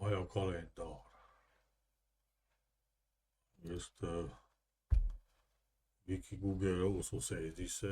Maya kalendár. Just Wiki Google also says this.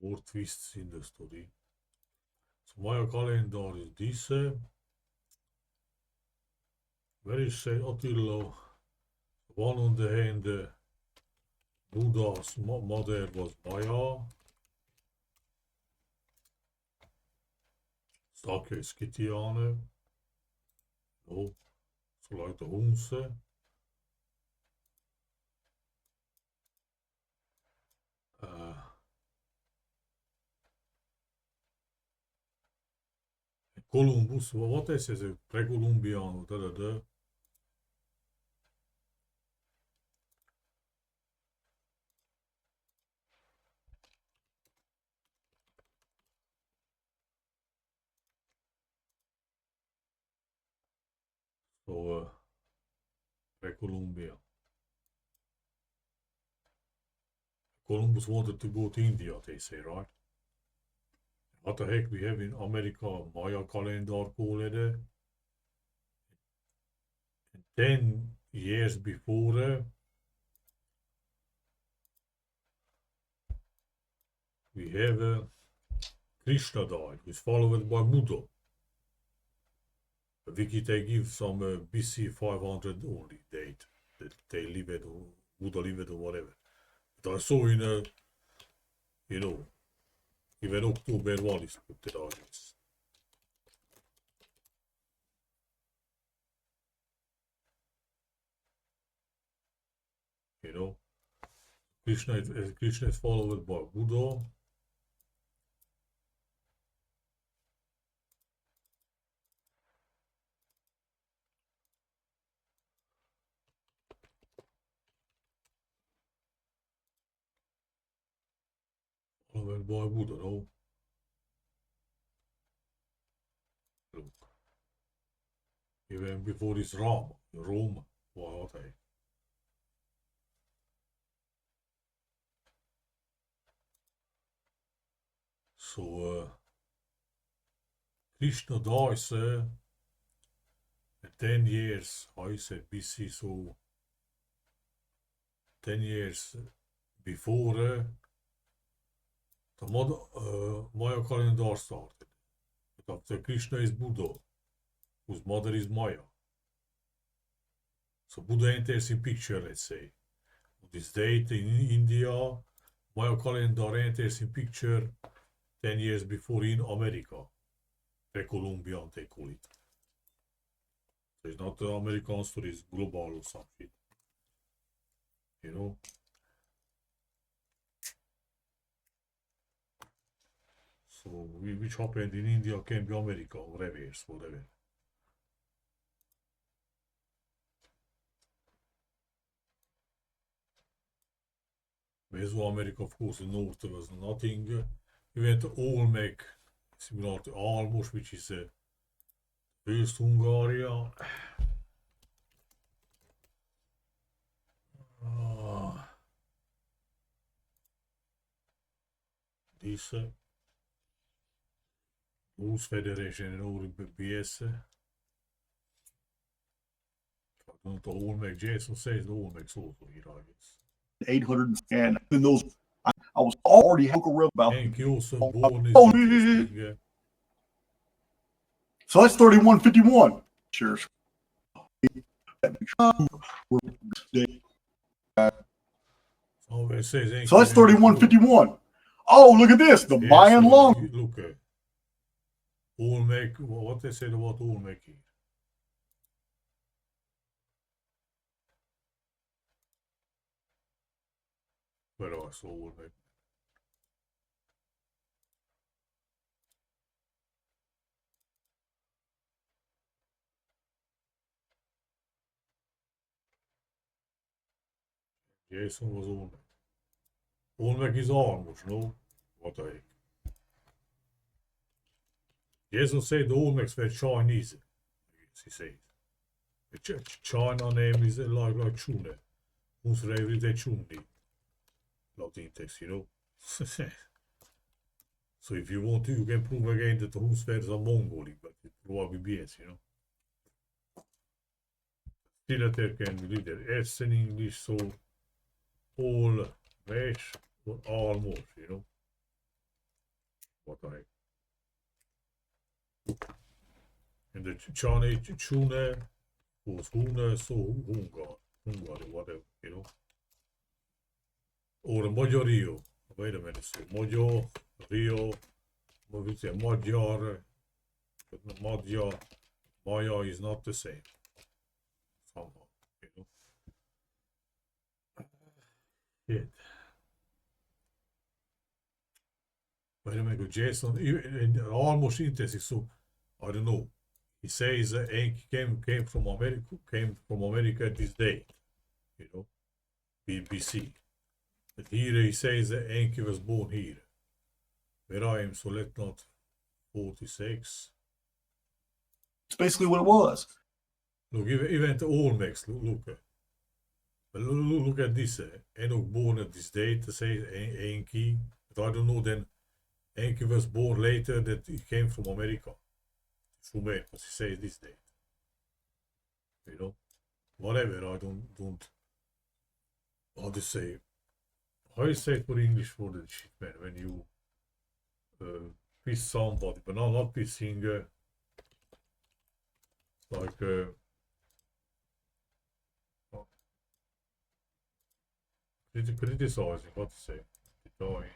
More twists in the story. So Maya calendar is this. Where is say Attila? One on the hand, Buddha's mother was Maya. Sake is Skythiane. No, so like the hungars. Columbus, wat is het? Pre-Columbiano, So, pre-Columbia. Columbus wanted to go to India, they say, right? What the heck, we have in America Maya calendar called it. 10 years before, we have Krishna died, who is followed by Buddha. Wiki they give some BC 500 only date that they live it or Buddha live it or whatever. But I saw in even October 1 is put it on this. Krishna is followed by Buddha. Followed by Buddha, no? Look. Even before this Rome, what are they? So, Krishna dies 10 years, I said BC, so 10 years before the Maya calendar started. But after Krishna is Buddha, whose mother is Maya. So Buddha enters in picture, let's say. On this date in India, Maya calendar enters in picture 10 years before in America. Pre-Columbian, they call it. So it's not the American story, it's global or something. So which happened in India can be America or reverse, whatever. Mesoamerica, of course, the north was nothing. We went to Olmec, similar to Almos, which is West Hungaria. This Moose Federation and all the BS. I don't know, Olmec, Jason says the Olmec's also here, I guess. 800 and in those I was already around about. Thank you, so born yeah. So that's 3151. Sure. So it says So that's 3151. Oh, look at this. The Mayan long. Look at Olmec. What they said about Olmec here. Where I saw Olmec. Jason was Olmec. Olmec is almost, no? What the heck? Jason said the Olmecs were Chinese. He says. The China name is like Chune. Who's every day Chuni. Latin text, you know? So if you want to, you can prove again that the Husverds are Mongolic, but it probably BS, you know? Still there can be either S in English, so all mesh or almost, you know? What the heck? And the Chinese Chune was Hune, so Hungar, whatever, you know? Or Magyar Rio. Wait a minute, so Magyar, Rio, what we say, Magyar, but Magyar, Maya is not the same. Somehow, you know? Shit. Wait a minute, Jason, almost interesting, so, I don't know. He says Enki came from America at this date, you know, BC. But here he says that Enki was born here. Where I am, so let not 46. It's basically what it was. Look, even the Olmecs, look at this. Enoch born at this date, says Enki. But I don't know then, Enki was born later that he came from America. Sumer, because he says this date. You know? Whatever, I don't, how to say, how you say it for English for the shit, man, when you piss somebody, but not pissing, like, criticizing, what to say, dying.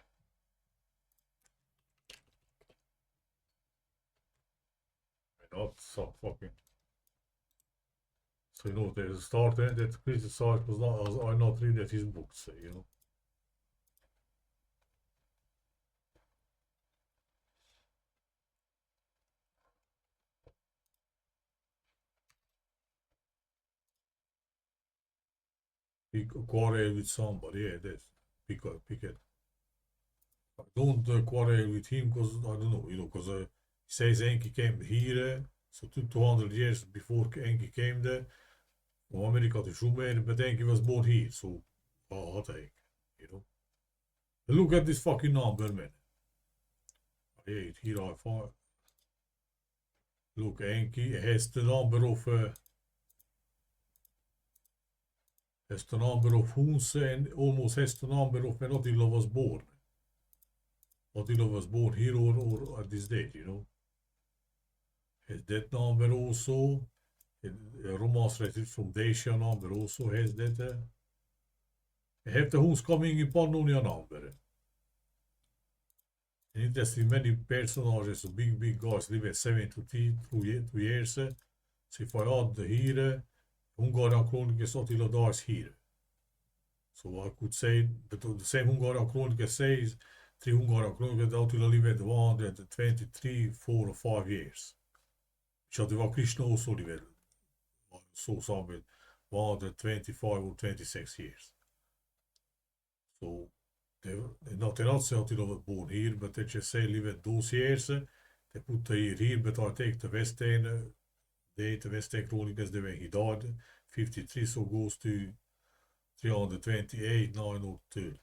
Not some fucking. So you know, there's a start end that criticized was not. I not read at his books, you know. He quarrel with somebody, yeah, that's pick it. I don't quarrel with him because I don't know, you know, because he says Enki came here, so 200 years before Enki came there, from America to Sumer, but Enki was born here, so what the heck, you know. And look at this fucking number, man. Yeah, here I find. Look, Enki has the number of hoons and almost has the number of when Attila was born. Attila was born here or at this date, you know. Has that number also. Romans related from Dacia number also has that. Have the hoons coming in pannonia number. And interesting, many personages, so big guys live at 7 to 2 years. So if I add the here, Hungarian Chronicles Attila dies here. So I could say, but the same Hungarian Chronicles says, 3 Hungarian Chronicles Attila lived 123, 4 or 5 years. És addig Krishna also lived, so somewhere 125 or 26 years. So they're not saying Attila was born here, but they just say lived those years. They put the year here, but I take the Western date, the Western Chronicles, the way he died, 53, so goes to 328, 9 or 30.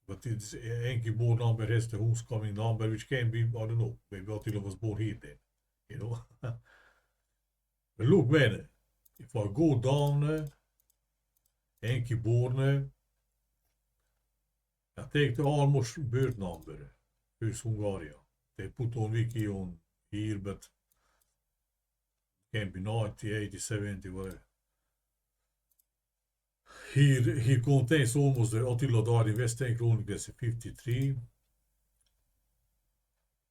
But it's Enki born number has the who's coming number, which can be, I don't know, maybe Attila was born here then, you know. But look, man, if I go down, Enki born, I take the almost birth number, first Hungarian. They put on wiki on here, but can be 90, 80, 70, whatever. Here contains almost the Attila died in Western Chronicles in 53.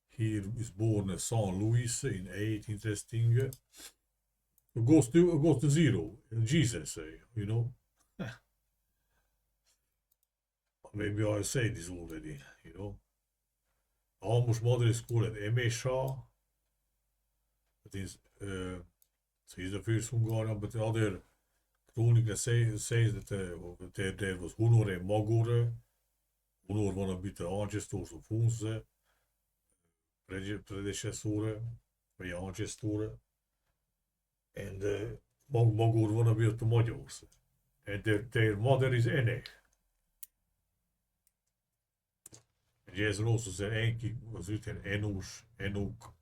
Here is born Saint Louis in 8, interesting. It goes to 0, Jesus, you know. Maybe I said this already, you know. Almost mother is called Emesha. That is, so he's the first Hungarian, but the other Chronicles says that there was Honor and Magor. Honor van a bit the ancestors of ons predecessor, vagy ancestor, and Magor van a bit the Magyars. And their mother is Ene. And Jesus also said Enki was written Enos, Enoch.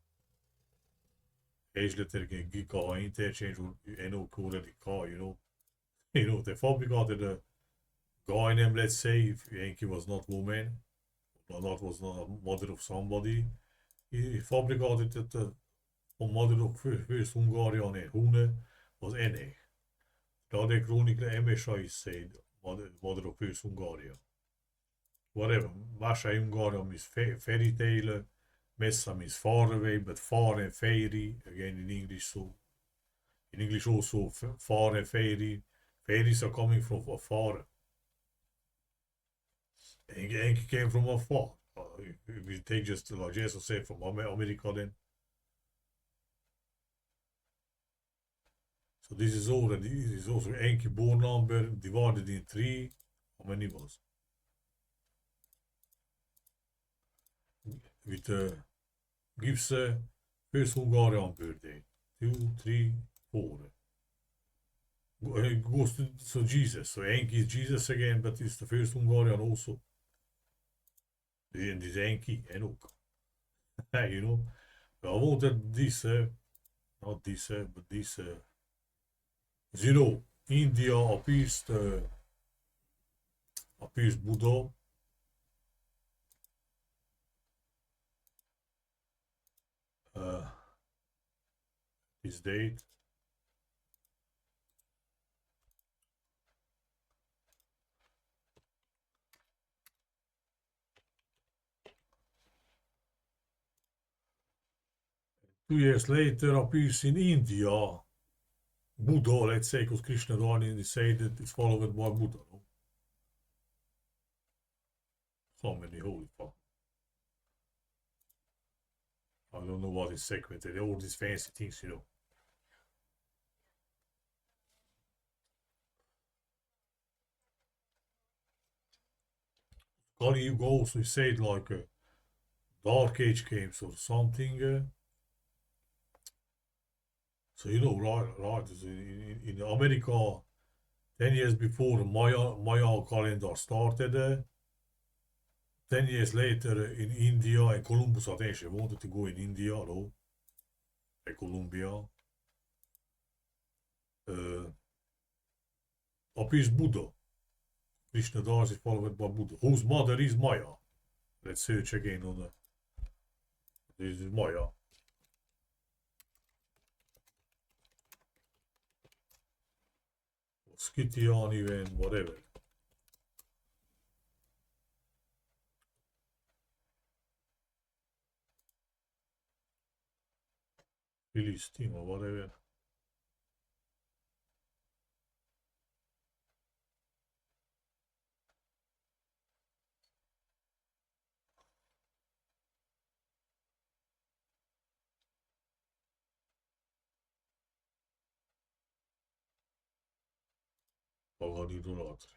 Age letter again, Gika interchange with Enoch already car, you know. You know, they fabricated a guy name, let's say, if Enki was not woman, or not was not a mother of somebody, he fabricated that the mother of first Hungarian and Hune was Ene. The other chronicle Emesha is said, mother of first Hungarian. Whatever, Masha Hungarian means fairy tale, Messa means far away, but far and fairy, again in English, so in English also far and fairy. Fairies are coming from afar. Enki came from afar. If we take just like Jesus said from America then. So this is also Enki born number divided in 3. How many was? With gives first Hungarian birthday. 2, 3, 4. It goes to Jesus. So Enki is Jesus again, but it's the first Hungarian also. And this Enki, Enoch. You know, I wanted this, not this, but this. You know, India appears Buddha. His date. Two years later appears in India Buddha, let's say, because Krishna died and they say that it's followed by Buddha. No? So many holy fuck. I don't know what is sacred. All these fancy things, you know. Kali Yuga also said like Dark Age games or something. So you know, right, in America, 10 years before Maya calendar started, 10 years later in India, and Columbus attention wanted to go in India, no? Columbia. Appears Buddha. Krishna dies is followed by Buddha, whose mother is Maya. Let's search again on the. This is Maya. Scythian even, whatever. Philistine or whatever. Pagan idolatry.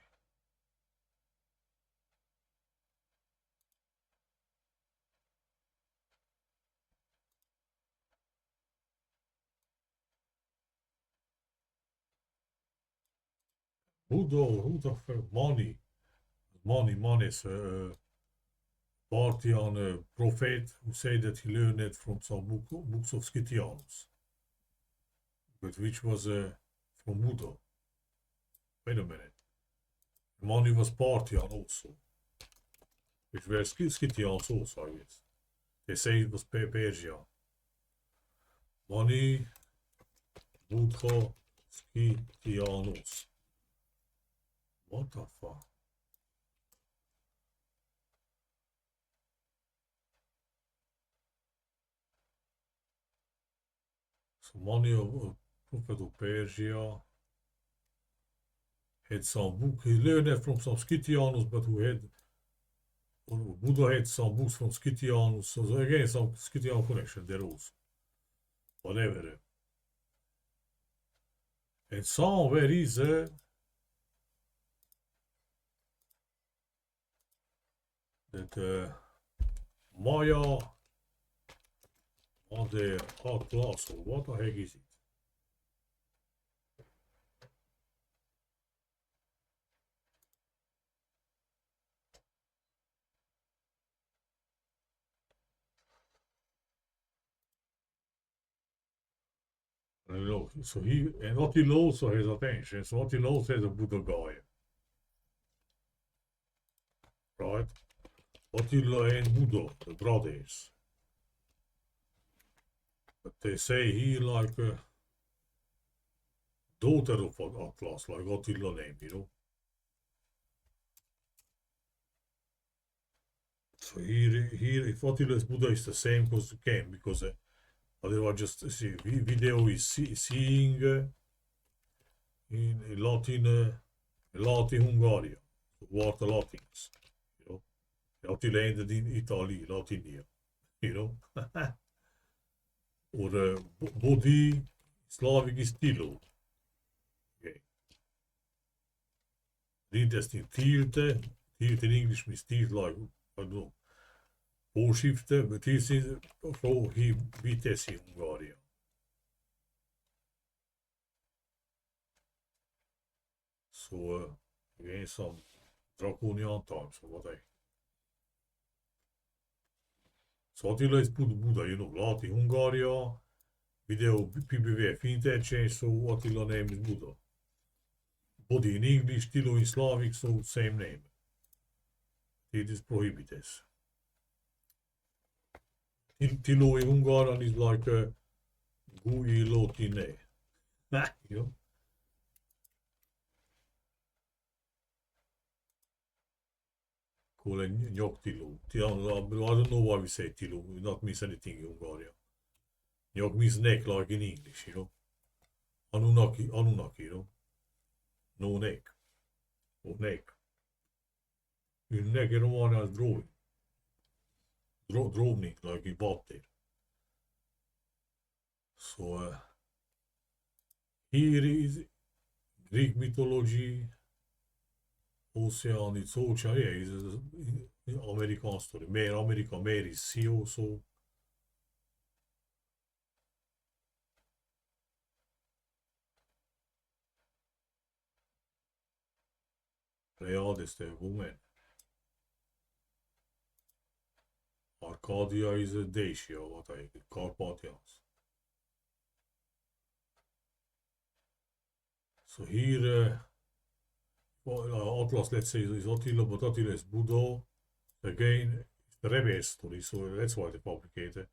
Who the fuck? Money is Parthian prophet who said that he learned it from some books of Scythians, but which was from Buddha. Wait a minute. Money was Parthian also, which were Scythians also, I guess. They say it was Persia. Money Buddha Skythianus. What the fuck? So money of prophet of Persia had some book. He learned that from some Scythianus, but who had Buddha had some books from Scythianus. So again, some Scythian connection there also. Whatever. And somewhere is that Maya other atlas. So what the heck is it? Look, so he and Attila also has attention. So Attila also has a Buddha guy, right? Attila and Buddha, the brothers. But they say he like a daughter of Atlas, like Attila name, you know. So here, if Attila's Buddha is the same, because it can, because otherwise just see video is seeing in Latin Hungaria, what the Latins, you know. Attila ended in Italy, Latinia, you know. Or body Slavic is Tilo. Okay. The interesting Tierte in English means teeth like, I don't know, voorschiften, but this is for he Vitesse in Hungaria. So again some draconian times or what I. So Attila is Buddha, you know, Latin Hungaria, video PBVF interchange, so Attila name is Buddha. Body in English, Tilo in Slavic, so same name. It is prohibited. Tilo in Hungarian is like a Gui Lotine. You know? Call it Nyok Tilo. I don't know why we say Tilo. It not means anything in Hungarian. Nyok means neck, like in English, you know. Anunnaki, you know. No neck. Or neck. In neck in Romania is drawing. Drovnik, like in water. So here is Greek mythology, Ocean, it's ocean, yeah, it's an American story. America, Mary, sea also. Pleiades, the woman. Arcadia is a Dacia, what I Carpathians. So here, Atlas, let's say, is Attila, but Attila is Buddha. Again, it's the reverse story, so that's why they complicated.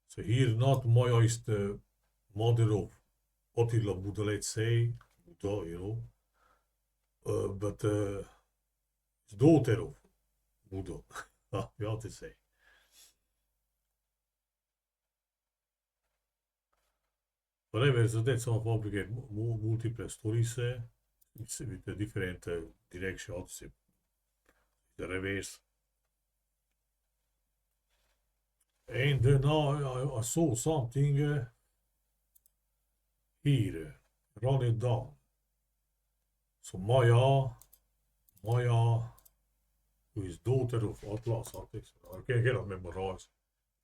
So here, not Maya is the mother of Attila Buddha, let's say, Buddha, you know, but it's daughter of Buddha, you have to say. Whatever, so that's how complicated multiple stories it's with a different directions, the reverse. And now I saw something here, run it down. So Maya, who is daughter of Atlas, I cannot memorize.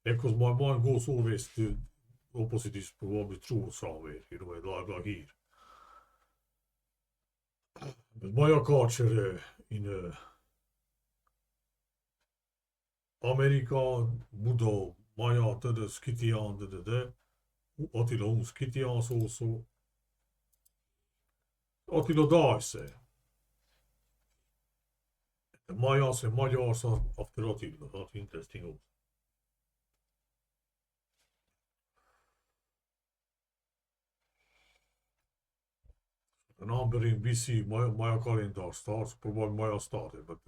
Because my mind goes always to opposite is probably true somewhere, you know, like here. But Maya culture in America, Buddha, Maya, the Scythian, Attila Scythians also. Attila dies. The Mayas and Magyars after Attila, that's interesting also. number in BC, Maya calendar starts, probably Maya started, but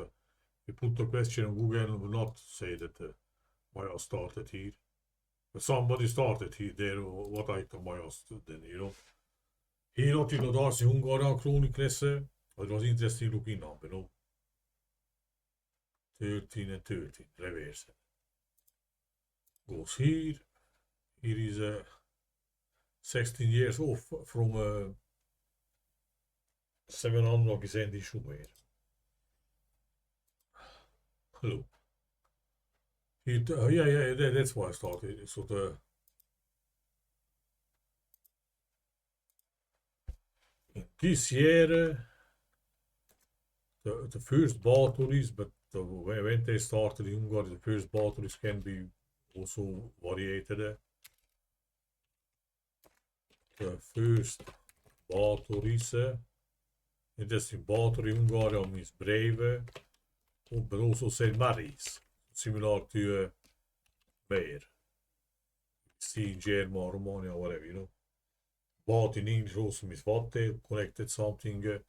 you put the question on Google and will not say that Maya started here. But somebody started here there, what item Maya then, you know. Here not in the Darcy Hungarian Chronicles, it was interesting looking up, you know. 13 and 13, reverse. Goes here. Here is 16 years off from 700 gezend in Sumer. Hello. Here, yeah, that's why I started. So in this year, the first bathorys, but when they started in Hungary, the first bathorys can be also variated. The first bathorys, interesting, bathory Hungary means brave, but also Saint Mary's, similar to Mayor. See in German, Romania, whatever, you know. Bath in English also means water, connected something. The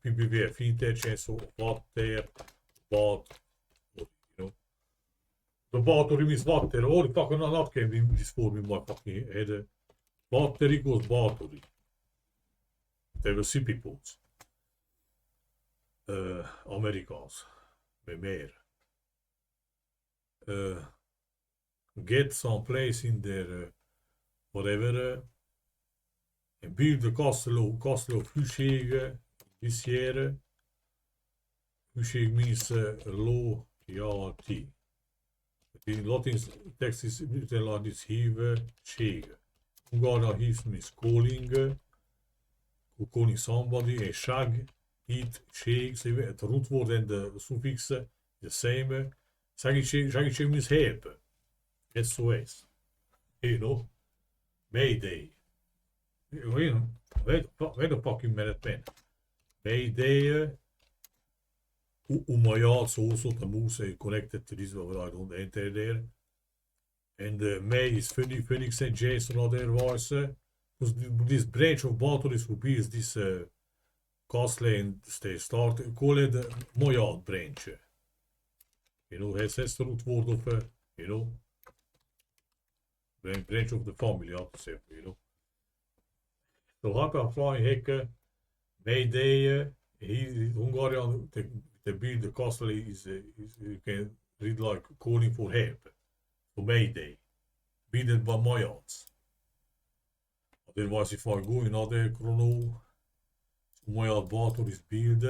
people wear vintage and so water, bath, you know. The battery means water. All fucking not came in this form in my fucking head. Water equals battery. They were sippy pools. Americans. Meer. Get some place in their whatever. En build the castle of Hushege this year. Hushege means loyalty. In Latin text is written like this: Hive, Shege. Hungarian Hive means calling, somebody, and shag, eat, shake. So the root word and the suffix the same. Shag means help. SOS. You know? Mayday. Wait a fucking minute, man. Mayday. Umayats also, the moose connected to this, but I don't enter there. And May is Phoenix and Jason are there was. Because this branch of batteries will be this castle and they start call it Mayat branch. You know, that's the root word of, you know, branch of the family, I have to say, you know. So Hakka flying hekken, Mayday, he Hungarian, the build the castle is you can read like calling for help, for Mayday, built by Mayans. Otherwise, if I go in other Chrono, Umayyad Bathorys build,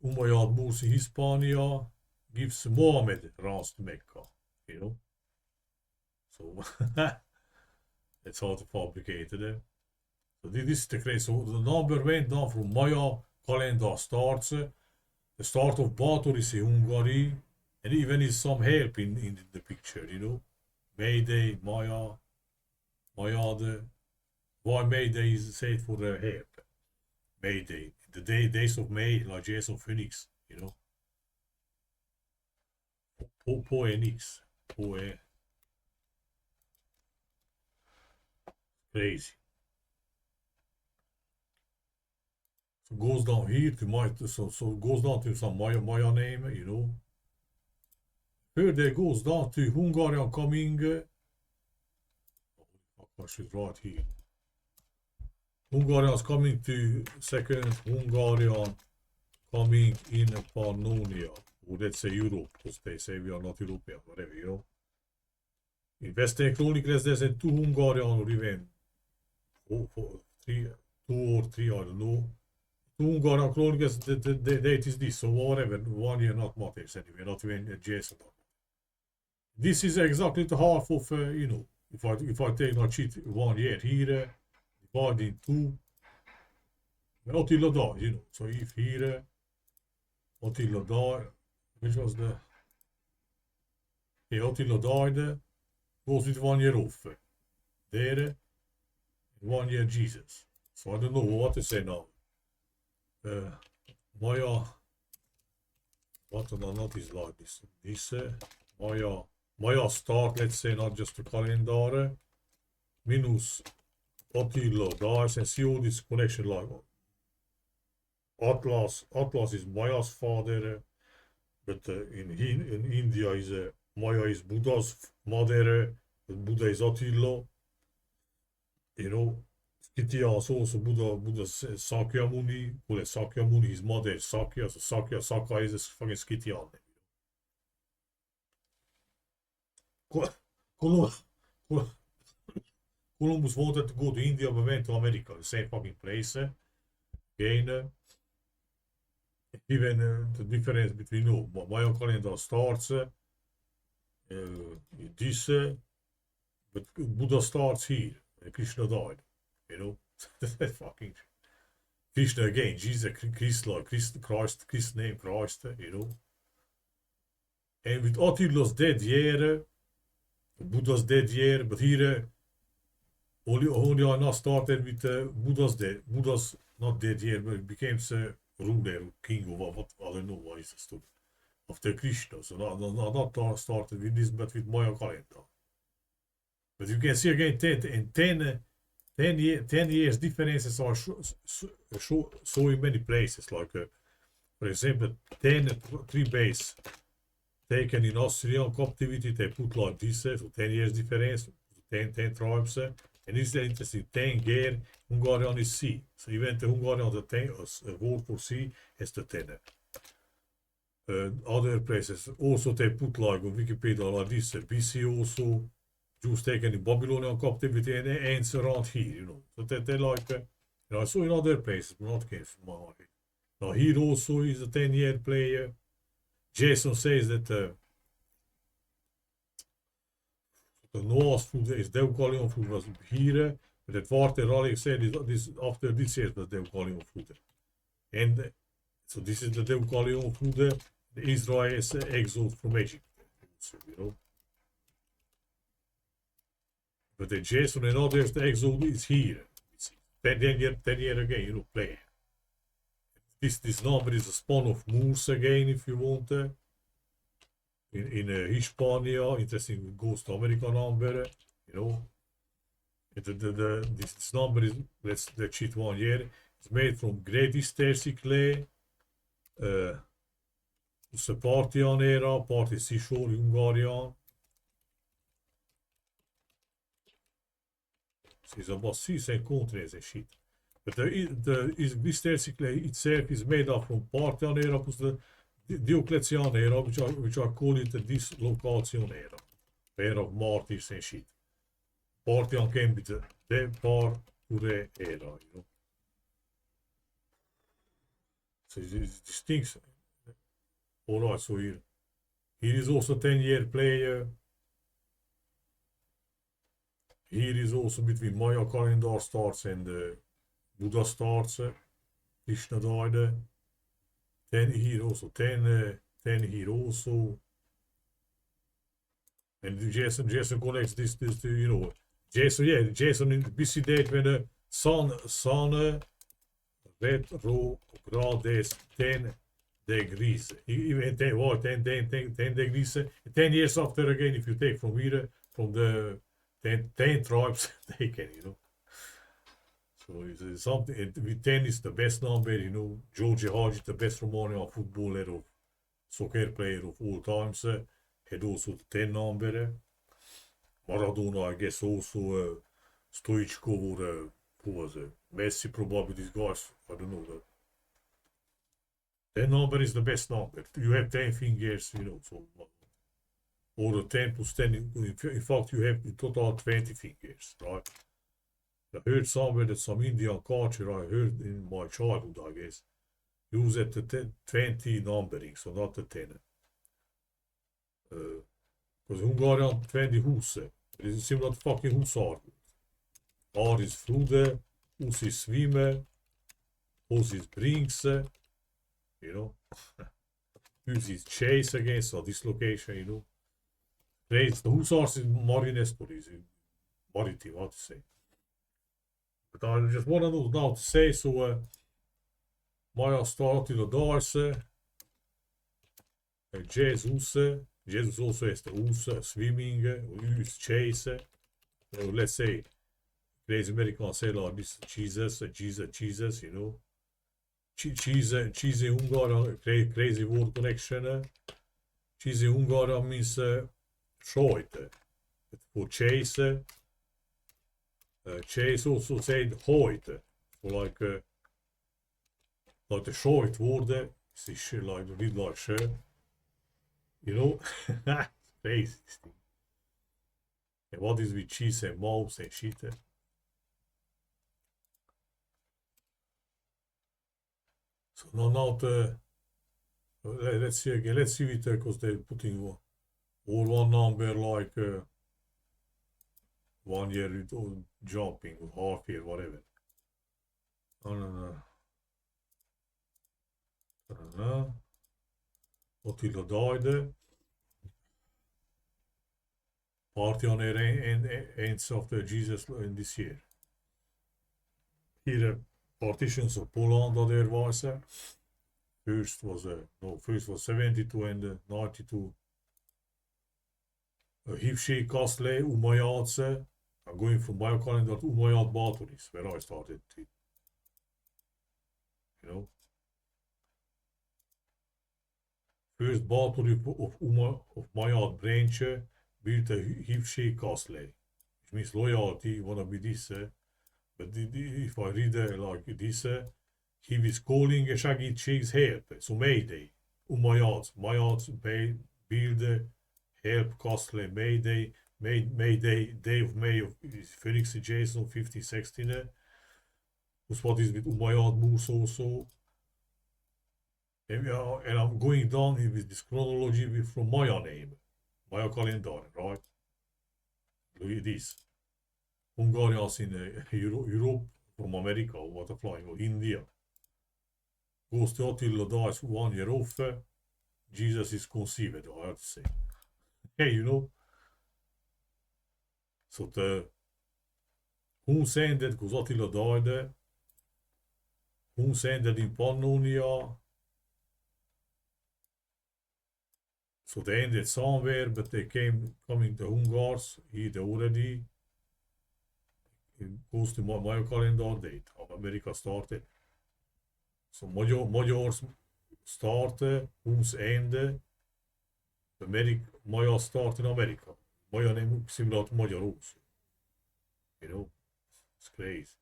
Umayyad moves in Hispania, gives Mohammed runs to Mecca, you know. So that's how to fabricate it. So this is the crazy. So the number went down from Maya calendar starts. The start of Bathorys in Hungary, and even is some help in the picture, you know. Mayday, Maya, Mayade. Why Mayday is said for the help. Mayday, the days of May, like Jason Phoenix, you know. Poenix, crazy. So goes down here to my, so goes down to some Maya name, you know. Further goes down to Hungarian coming. I should write here. Hungarians coming to second Hungarian coming in Pannonia. Or let's say Europe, because they say we are not European, whatever, you know. In Western Chronicles, there's 2 Hungarian or even 2 or 3, I don't know. 2 Hungarian Chronicles, the date is this, so whatever, 1 year not matters anyway, not even adjacent. This is exactly the half of, you know, if I take not cheat 1 year here, divide in 2, Attila died, you know, so if here, Attila died, which was the, yeah, Attila died, goes with 1 year off, there, 1 year Jesus, so I don't know what to say now. Maya, what not is like this, Maya start, let's say, not just the calendar, minus Attila dies, and see all this connection like Atlas is Maya's father, but in India is Maya is Buddha's mother, Buddha is Attila, you know. Skitya is also Buddha's Sakyamuni, well, Sakyamuni, his mother is Sakya, so Saka is a fucking Skitya. Columbus, Columbus wanted to go to India, but went to America, the same fucking place. Again, even the difference between Maya calendar starts this, but Buddha starts here. Krishna died, you know. That fucking Krishna again, Jesus, Christ name Christ, you know. And with Attila's dead year, Buddha's dead year, but here only are not started with Buddha's not dead year, but became ruler, king, or what I don't know what is the story after Krishna. So not started with this, but with Maya calendar. But you can see again 10 years differences are so in many places. Like for example, 3 base taken in Austrian captivity, they put like this, so 10 years difference, 10 tribes. And it's interesting, 10 gear, Hungarian is C. So even the Hungarian, the 10, a word for C is the 10. Other places also they put like on Wikipedia like this, BC also, Jews taken in Babylonian captivity and ends around here, you know. So they like, you know, so in other places, but not came from my head. Now here also is a 10-year player. Jason says that the Noah's food is Deucalion food was here, but that water Raleigh said this after this year the Deucalion food. And so this is the Deucalion food, the Israel's exiled from Egypt, so, you know. But the Jason and others, the exile is here. It's 10 year again, you know, play. This number is a spawn of Moors again, if you want. In Hispania, interesting goes to American number, you know. This number is, let's cheat 1 year. It's made from Great Easter clay, it's a Parthian era, part is seashore, Hungarian. It's about 6 countries and shit. But the Easter clay itself is made up from Parthian era plus the Diocletian era, which are called it the dislocation era, era of martyrs and shit. Parthian came with the Parture era, you know. So these things. Alright, so here is also 10-year player. Here is also between Maya calendar starts and Buddha starts. Krishna died. 10 here also, 10 here also. And Jason connects this to, you know, Jason in the busy date when the sun retrogrades 10 degrees. Even 10 degrees. 10 years after again, if you take from here, from the 10 tribes taken, you know. So it's something, with 10 is the best number, you know. George Hagi, the best Romanian footballer of soccer player of all times, had also the 10 number. Maradona, I guess, also Stoichkov or who was it? Messi, probably these guys, I don't know that. 10 number is the best number. You have 10 fingers, you know, so or the 10 plus 10, in fact, you have in total 20 fingers, right? I heard somewhere that some Indian culture, I heard in my childhood, I guess, use it the 20 numbering, so not the 10. Because Hungarian 20 hus, it is similar to fucking hussar. R is flude, hus is swimmen, hus is brings, you know. Hus is chase again, so dislocation, you know. The hussars is marinestori, maritime, how to say. But I just want to know now to say, so Maya started the dice, Jesus also has the hus, swimming, is chase. Let's say, crazy Americans say like this, Jesus, you know. cheesy Hungar, crazy word connection. Cheesy Hungar means short. For chase, chase also said hoit. So like the short word, see shit like read like shirt. You know? It's crazy this thing. And what is with cheese and mouse and shit? So now let's see again. Let's see it because they're putting all one number like 1 year jumping, half year, whatever. Attila died. Party on the ends of the Jesus in this year. Here partitions of Poland that there was. First was 72 and 92. Hivshi, Kasle, Umayyads. I'm going from my calendar to Umayyad bathorys, where I started. You know. First bathory of Umayyad branch built a Hivshi Kasle, which means loyalty, wanna be this. But if I read like this, he was calling a segítség's help, so Mayday, Mayyads build help Kastle, Mayday, Day of May of Phoenix Jason 1516. Dus what is with Umayyad moves also. And I'm going down here with this chronology from Maya name, Maya calendar, right? Look at this. Hungarians in Europe, from America, what are flying, or India. Goes to Attila, dies 1 year off. Jesus is conceived, I have to say. Hey, you know. So who said that because Attila died? Who said that in Pannonia? So they ended somewhere, but they coming the Hungars here already. It goes to my calendar date of America started. So Magyars started, Huns ende, Maya start in America. Maya name similar to Magyar also. You know, it's crazy.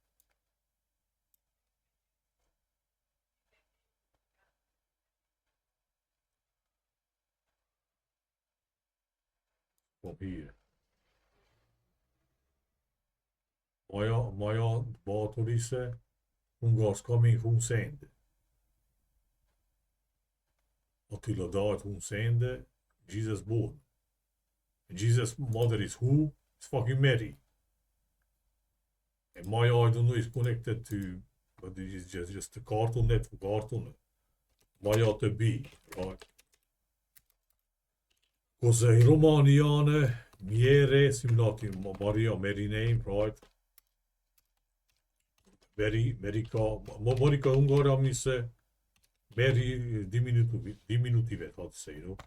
From here. Maya bathorys, Hungars coming, Huns end. Attila died, Huns end, Jesus born. And Jesus' mother is who? It's fucking Mary. And Maya, I don't know, is connected to, but it is just a cartoon network, cartoon. Maya to be, right? Because in Romanian, Miere, similar to Maria, Mary name, right? Marika Hungaria means Mary diminutive, how to say, you know.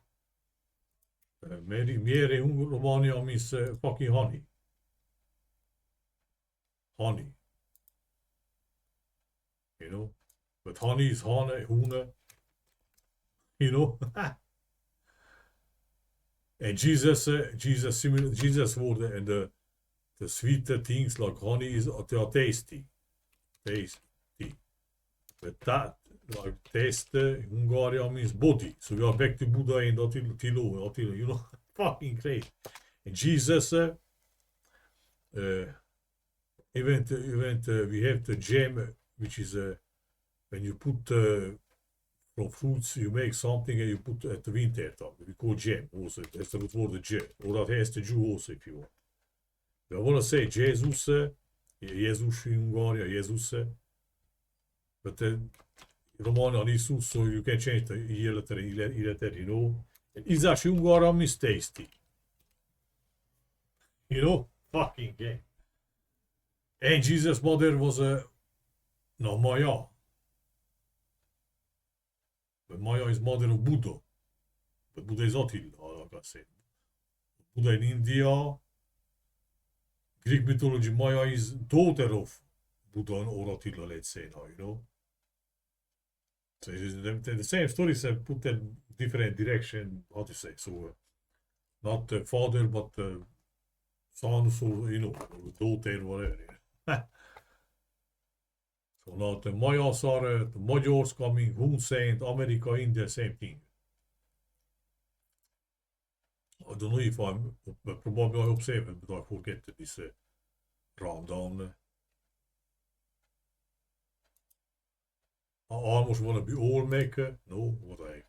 Miere Romania means fucking honey. Honey. You know? But honey is hune. You know? And Jesus word and the sweet things like honey they are tasty. But that, like taste, Hungaria means body. So we are back to Buddha and Attila, you know, fucking crazy. And Jesus, we have the jam, which is when you put from fruits, you make something and you put at the winter time. We call jam also. That's the word jam. Or that has the Jew also if you want. But I want to say Jesus in Hungaria, Jesus. But Romanian Jesus, so you can change the letter, you know. And Izás Hungaria means tasty. You know? Fucking game. And Jesus' mother was Maya. But Maya is mother of Buddha. But Buddha is Attila, like I said. Buddha in India. Greek mythology, Maya is daughter of Buddha or Attila, let's say now, you know. So the same stories have put them different direction. How to say? So not the father, but the son, so daughter, whatever. So now the Mayas are the Magyars coming, Hun Saint, America, India, same thing. I don't know if I'm probably I hope 7, but I forget this rundown. I almost want to be Olmec. No, what the heck?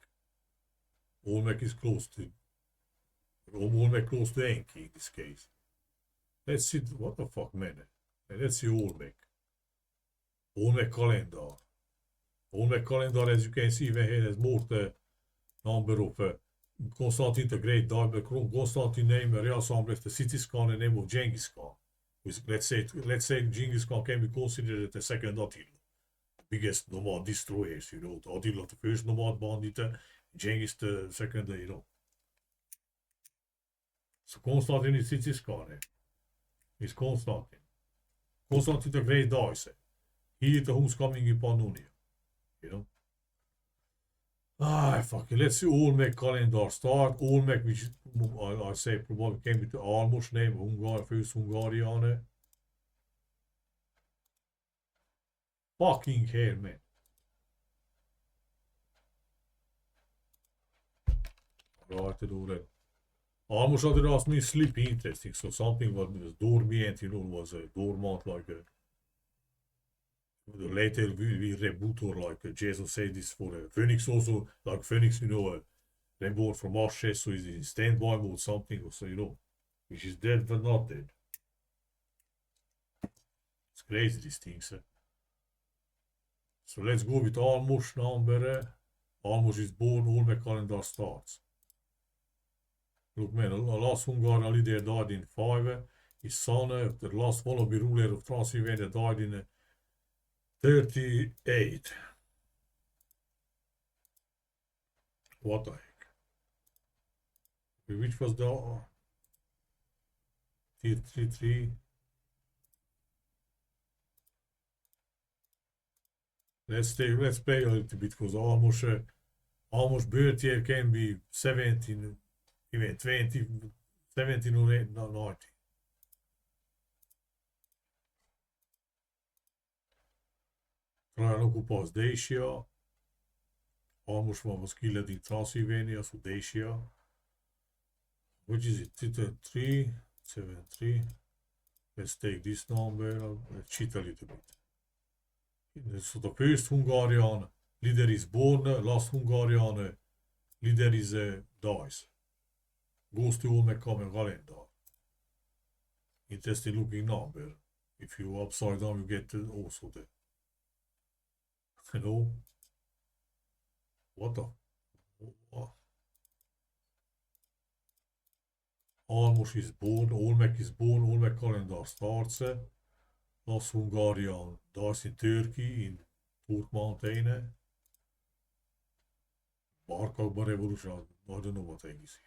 Olmec is close to Olmec close to Enki in this case. Let's see what the fuck, man. Let's see Olmec. Olmec calendar. Olmec calendar, as you can see, even here has more the number of Constantine the Great died, but Constantine named reassembled the cities Khan the name of Genghis Khan. Let's say Genghis Khan can be considered the second Attila. Biggest nomad destroyers, Attila the first nomad bandit, Genghis the second, So Constantine is cities Khan. Is Constantine. Constantine the Great dies. He is the who's coming in Pannonia. Fucking let's see Olmec calendar start. Olmec, which I say probably came with the almost name, first Hungarian. Fucking hell, man. Right to do that. Almost other asked me sleep interesting, so something was dormant, was dormant like a. Later we reboot or like Jason said this for Phoenix also, like Phoenix, reborn from ashes, so he's in standby mode something, so which is dead but not dead. It's crazy these things. So let's go with Almos number. Almos is born, Olmec calendar starts. Look man, the last Hungarian leader died in 5. His son, the last wannabe ruler of Transylvania, died in 38. What the heck? Which was the tier 3. Let's play a little bit because almost birth year can be 17, even 20, 17 or 8, no, 19. Krajina occupies Dacia. Almost one was killed in Transylvania, so Dacia. Which is it? 3, 7, 3. Let's take this number. Let's cheat a little bit. So the first Hungarian leader is born, last Hungarian leader is dies. Goes to Olmec calendar. Interesting looking number. If you upside down, you get also the. What the? Almos is born, Olmec is born, Olmec calendar starts. Last Hungarian dies in Turkey, in Turk Mountain. Bar Akbar Revolution, I don't know what egg is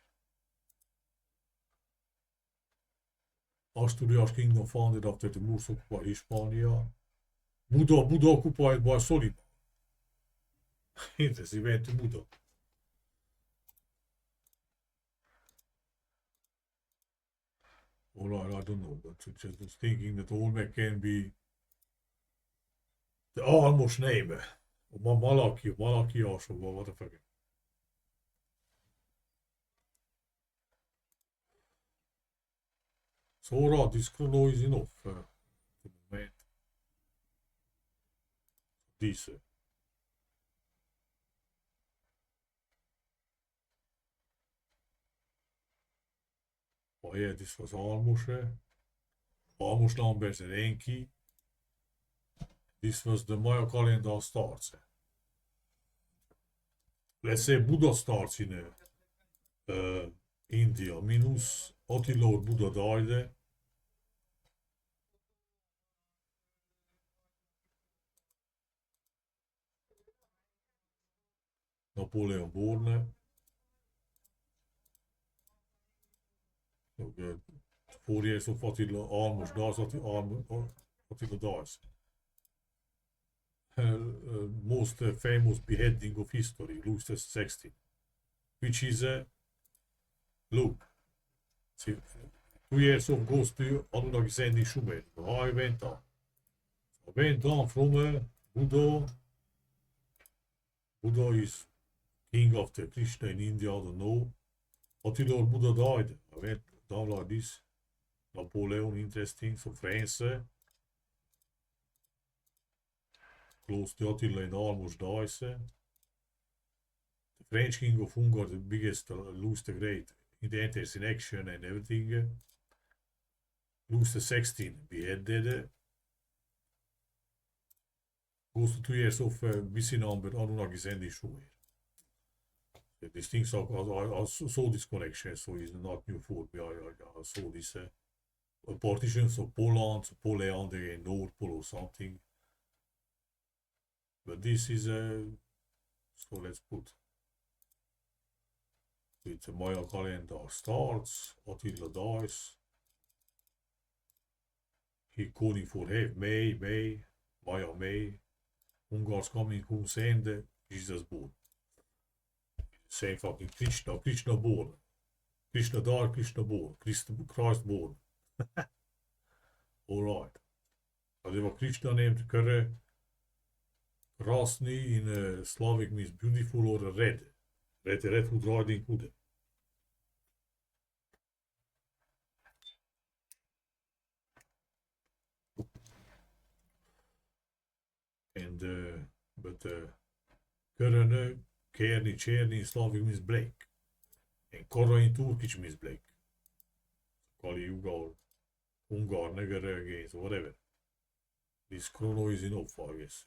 here. Asturias kingdom founded after the Moors occupied Hispania. Buda occupied by Soliman. Interesting, went to Buda. Alright, I don't know, but just thinking that Olmec can be the almost name. Malachi also, what the fuck. So alright, this Chrono is enough at the moment. This. Oh yeah, this was almost numbers and Enki. This was the Maya calendar starts. Let's say Buddha starts in India. Minus Attila or Buddha died. Napoleon born. Okay. 4 years of Attila almost dies. Attila dies. most famous beheading of history, Louis XVI, which is look, see, 2 years of goes to Anunnaki sending Shumer. How I went on. I went on from Buddha. Buddha is king of the Krishna in India, I don't know. Attila Buddha died. I went down like this. Napoleon, interesting. So France, close to Attila and almost dies. The French king of Hungary, the biggest, Louis the Great, it enters in action and everything. Louis the 16 beheaded. Goes to 2 years of busy number Anunnaki sending Shumer. These things I saw this connection, so it's not new for me. I saw this partitions of Poland, Poland and North Pole or something. But this is so let's put with the Maya calendar starts, Attila dies. He calling for May, Maya May. Hungars coming, who send Jesus born. Same fucking Krishna born. Krishna died, Krishna born. Christ born. Alright. Det var Krishna named Kare. Krasny in Slavic means beautiful or red. Red Hood Riding Hood. And but Körene, Kerni, Cherny in Slavic means black. And Kora in Turkish means black. Kali Ugar, Ungar, Neger against whatever. This Chrono is enough, I guess.